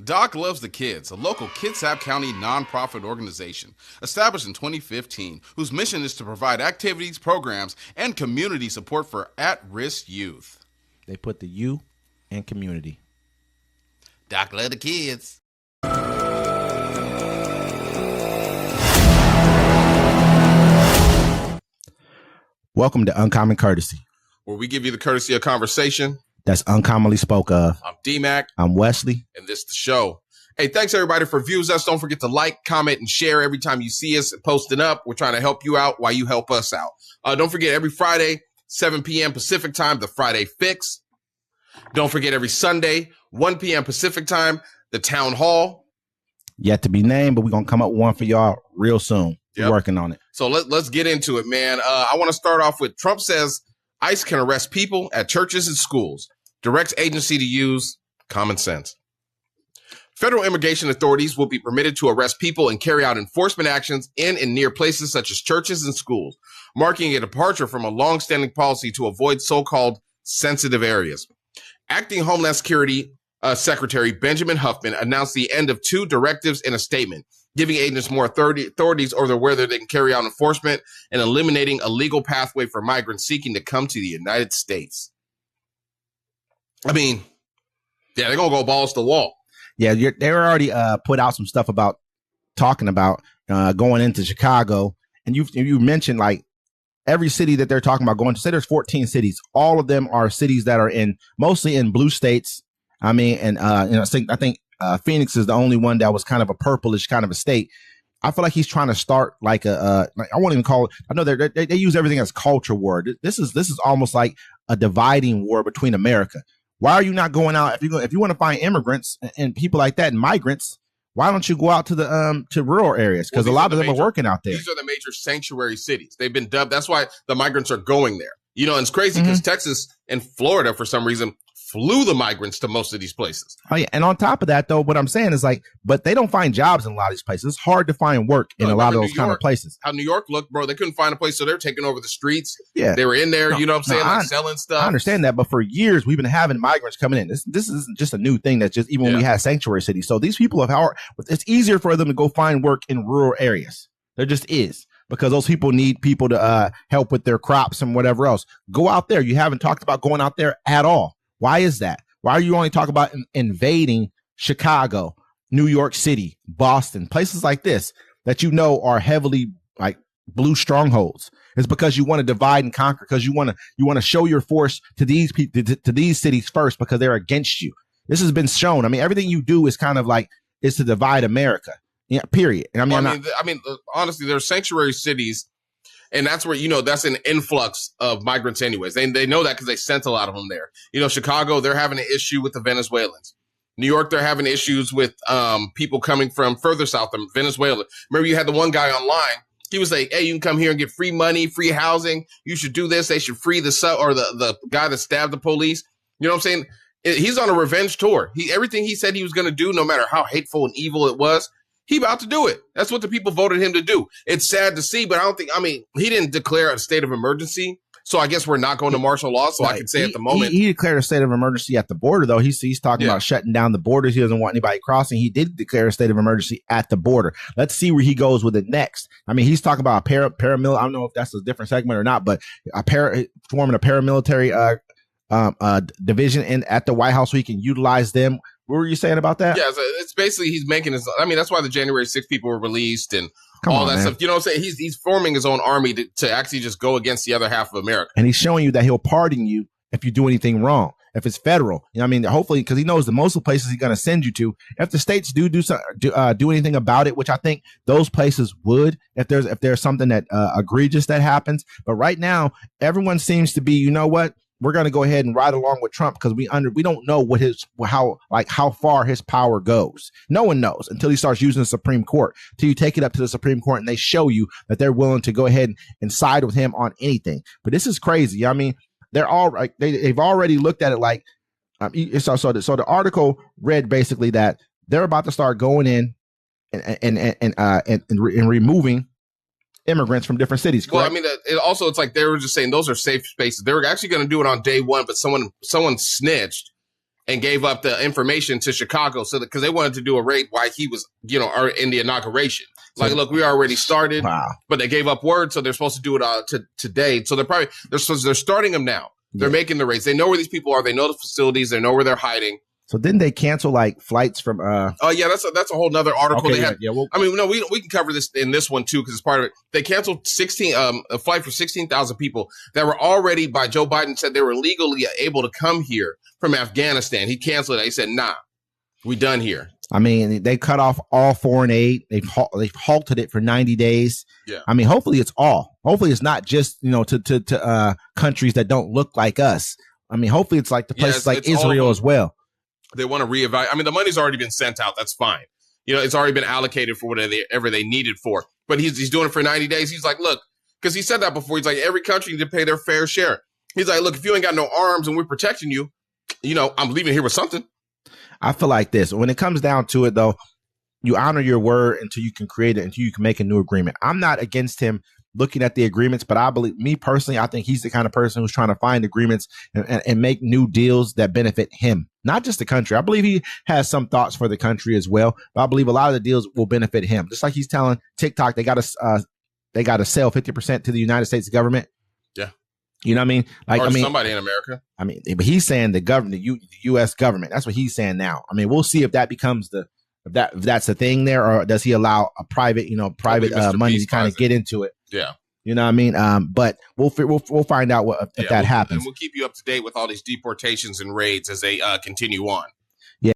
Doc Loves the Kids, a local Kitsap County nonprofit organization established in 2015, whose mission is to provide activities, programs, and community support for at-risk youth. They put the you in community. Doc Loves the Kids. Welcome to Uncommon Courtesy, where we give you the courtesy of conversation that's uncommonly spoke of. I'm D-Mac. I'm Wesley. And this is the show. Hey, thanks everybody for views us. Don't forget to like, comment, and share every time you see us posting up. We're trying to help you out while you help us out. Don't forget every Friday, 7 p.m. Pacific time, the Friday Fix. Don't forget every Sunday, 1 p.m. Pacific time, the Town Hall. Yet to be named, but we're going to come up with one for y'all real soon. We're working on it. So let's get into it, man. I want to start off with Trump says ICE can arrest people at churches and schools. Directs agency to use common sense. Federal immigration authorities will be permitted to arrest people and carry out enforcement actions in and near places such as churches and schools, marking a departure from a long-standing policy to avoid so-called sensitive areas. Acting Homeland Security Secretary Benjamin Huffman announced the end of 2 directives in a statement, giving agents more authorities over whether they can carry out enforcement and eliminating a legal pathway for migrants seeking to come to the United States. I mean, yeah, they're going to go balls to the wall. Yeah, they already put out some stuff about talking about going into Chicago. And you mentioned like every city that they're talking about going to. Say there's 14 cities. All of them are cities that are mostly in blue states. I mean, and I think Phoenix is the only one that was kind of a purplish kind of a state. I feel like he's trying to start like I won't even call it. I know they use everything as culture war. This is almost like a dividing war between America. Why are you not going out if you want to find immigrants and people like that and migrants? Why don't you go out to the to rural areas? Because a lot of them are working out there. These are the major sanctuary cities. They've been dubbed. That's why the migrants are going there. You know, and it's crazy because Texas and Florida, for some reason, flew the migrants to most of these places. Oh yeah, and on top of that, though, what I'm saying is like, but they don't find jobs in a lot of these places. It's hard to find work in a lot of those kind of places. How New York looked, bro, they couldn't find a place, so they're taking over the streets. Yeah, they were in there. You know what I'm saying, like selling stuff. I understand that, but for years we've been having migrants coming in. This isn't just a new thing. That's just even when we had sanctuary cities. So these people it's easier for them to go find work in rural areas. There just is. Because those people need people to help with their crops and whatever else. Go out there. You haven't talked about going out there at all. Why is that? Why are you only talking about invading Chicago, New York City, Boston, places like this that you know are heavily like blue strongholds? It's because you want to divide and conquer, because you want to show your force to these people, to these cities first, because they're against you. This has been shown. I mean, everything you do is kind of like is to divide America. Yeah, period. And I mean, honestly, there's sanctuary cities, and that's where, you know, that's an influx of migrants anyways. They know that because they sent a lot of them there. You know, Chicago, they're having an issue with the Venezuelans. New York, they're having issues with people coming from further south than Venezuela. Remember, you had the one guy online. He was like, hey, you can come here and get free money, free housing. You should do this. They should free the guy that stabbed the police. You know what I'm saying? He's on a revenge tour. Everything he said he was going to do, no matter how hateful and evil it was, he about to do it. That's what the people voted him to do. It's sad to see, but he didn't declare a state of emergency. So I guess we're not going to martial law. So I can say at the moment. He declared a state of emergency at the border, though. He's talking about shutting down the borders. He doesn't want anybody crossing. He did declare a state of emergency at the border. Let's see where he goes with it next. I mean, he's talking about a paramilitary. I don't know if that's a different segment or not, but forming a paramilitary division at the White House so he can utilize them. What were you saying about that? Yeah, so it's basically he's making his. I mean, that's why the January 6th people were released and all that stuff. You know what I'm saying? He's forming his own army to actually just go against the other half of America. And he's showing you that he'll pardon you if you do anything wrong. If it's federal, you know what I mean? Hopefully, because he knows the most of the places he's going to send you to. If the states do anything about it, which I think those places would, if there's something that egregious that happens. But right now, everyone seems to be, you know what? We're going to go ahead and ride along with Trump because we don't know how far his power goes. No one knows until he starts using the Supreme Court, till you take it up to the Supreme Court and they show you that they're willing to go ahead and side with him on anything. But this is crazy. I mean, they're all like they've already looked at it like so the article read basically that they're about to start going in and removing immigrants from different cities. Correct? Well, I mean, it's like they were just saying those are safe spaces. They were actually going to do it on day one, but someone snitched and gave up the information to Chicago because they wanted to do a raid while he was, in the inauguration. Like, look, we already started, but they gave up word, so they're supposed to do it today. So they're starting them now. They're making the raids. They know where these people are. They know the facilities. They know where they're hiding. So didn't they cancel like flights from? Oh yeah, that's a whole nother article. Okay, they had. We can cover this in this one too because it's part of it. They canceled a flight for 16,000 people that were already by Joe Biden said they were legally able to come here from Afghanistan. He canceled it. He said, "Nah, we done here." I mean, they cut off all foreign aid. They've halted it for 90 days. Yeah. I mean, hopefully it's all. Hopefully it's not just to countries that don't look like us. I mean, hopefully it's like the places like Israel as well. They want to reevaluate. I mean, the money's already been sent out. That's fine. It's already been allocated for whatever they needed for. But he's doing it for 90 days. He's like, look, because he said that before. He's like, every country needs to pay their fair share. He's like, look, if you ain't got no arms and we're protecting you, I'm leaving here with something. I feel like this. When it comes down to it, though, you honor your word until you can create it, until you can make a new agreement. I'm not against him looking at the agreements, but I think he's the kind of person who's trying to find agreements and make new deals that benefit him, not just the country. I believe he has some thoughts for the country as well, but I believe a lot of the deals will benefit him. Just like he's telling TikTok they got to sell 50% to the United States government. Yeah. You know what I mean? Like, somebody in America. I mean, but he's saying the government, the U.S. government. That's what he's saying now. I mean, we'll see if that becomes if that's a thing there, or does he allow a private money to kind of get into it? Yeah. You know what I mean? But we'll find out if that happens. And we'll keep you up to date with all these deportations and raids as they continue on.